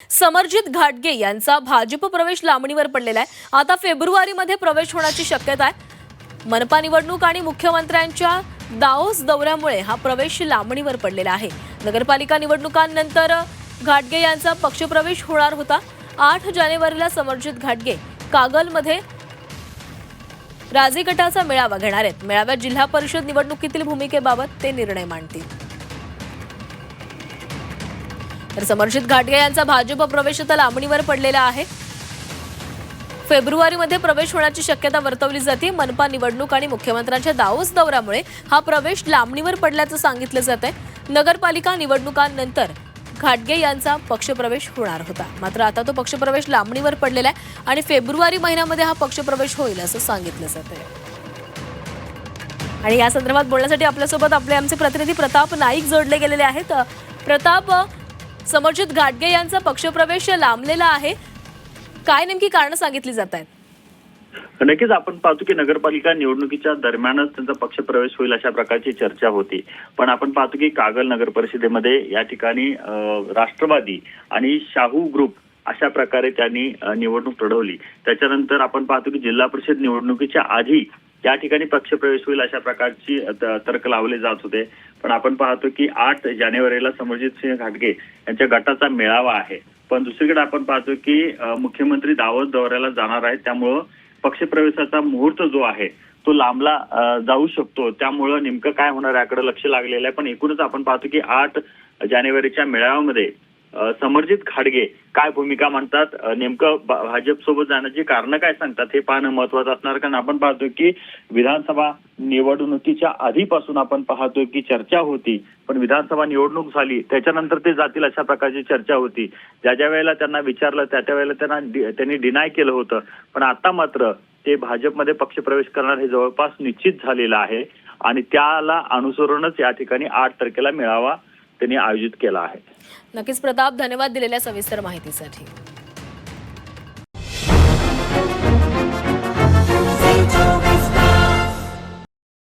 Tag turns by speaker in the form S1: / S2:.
S1: समरजित घाटगे यांचा भाजप प्रवेश लांबणीवर पडलेला आहे। आता फेब्रुवारीमध्ये प्रवेश होण्याची शक्यता आहे। मनपा निवडणूक आणि मुख्यमंत्र्यांच्या दाओस दौऱ्यामुळे हा प्रवेश लांबणीवर पडलेला आहे। नगरपालिका निवडणुकांनंतर घाटगे यांचा पक्षप्रवेश होणार होता। 8 जानेवारीला समरजित घाटगे कागलमध्ये राजे गटाचा मेळावा घेणार आहेत। मेळाव्यात जिल्हा परिषद निवडणुकीतील भूमिकेबाबत ते निर्णय मांडतील। तर समरजित घाटगे यांचा भाजप प्रवेश आता लांबणीवर पडलेला आहे। फेब्रुवारीमध्ये प्रवेश होण्याची शक्यता वर्तवली जाते। मनपा निवडणूक आणि मुख्यमंत्र्यांच्या दाओस दौऱ्यामुळे हा प्रवेश लांबणीवर पडल्याचं सांगितलं जातंय। नगरपालिका निवडणुकांनंतर घाटगे यांचा पक्षप्रवेश होणार होता, मात्र आता तो पक्षप्रवेश लांबणीवर पडलेला आहे आणि फेब्रुवारी महिन्यामध्ये हा पक्षप्रवेश होईल असं सांगितलं जातंय। आणि या संदर्भात बोलण्यासाठी आपल्यासोबत आमचे प्रतिनिधी प्रताप नाईक जोडले गेलेले आहेत। प्रताप, समरजित घाटगे यांचा पक्षप्रवेश लांबलेला आहे, काय नेमकी कारण सांगितली जात आहेत?
S2: नक्कीच आपण पाहतो की नगरपालिका निवडणुकीच्या दरम्यानच त्यांचा पक्षप्रवेश होईल अशा प्रकारची चर्चा होती। पण आपण पाहतो की कागल नगर परिषदेमध्ये या ठिकाणी राष्ट्रवादी आणि शाहू ग्रुप अशा प्रकारे त्यांनी निवडणूक लढवली। त्याच्यानंतर आपण पाहतो की जिल्हा परिषद निवडणुकीच्या आधी या ठिकाणी पक्षप्रवेश होईल अशा प्रकारची तर्क लावले जात होते। पण आपण पाहतो की 8 जानेवारीला समरजित सिंह घाटगे यांच्या गटाचा मेळावा आहे। पण दुसरीकडे आपण पाहतो की मुख्यमंत्री दावोस दौऱ्याला जाणार आहेत, त्यामुळं पक्षप्रवेशाचा मुहूर्त जो आहे तो लांबला जाऊ शकतो। त्यामुळं नेमकं काय होणार याकडे लक्ष लागलेलं आहे। पण एकूणच आपण पाहतो की 8 जानेवारीच्या मेळाव्यामध्ये समरजित घाटगे काय भूमिका मांडतात, नेमकं भाजप सोबत जाण्याची कारण काय सांगतात हे पाहणं महत्त्वाचं असणार। कारण आपण पाहतो की विधानसभा निवडणुकीच्या आधीपासून आपण पाहतो की चर्चा होती, पण विधानसभा निवडणूक झाली त्याच्यानंतर ते जातील अशा प्रकारची चर्चा होती। ज्या वेळेला त्यांना विचारलं त्या वेळेला त्यांनी डिनाय केलं होतं। पण आता मात्र ते भाजपमध्ये पक्षप्रवेश करणार हे जवळपास निश्चित झालेलं आहे आणि त्याला अनुसरूनच या ठिकाणी 8 तारखेला मेळावा त्यांनी आयोजित केला आहे।
S1: नक्कीच प्रताप, धन्यवाद दिलेल्या सविस्तर माहितीसाठी।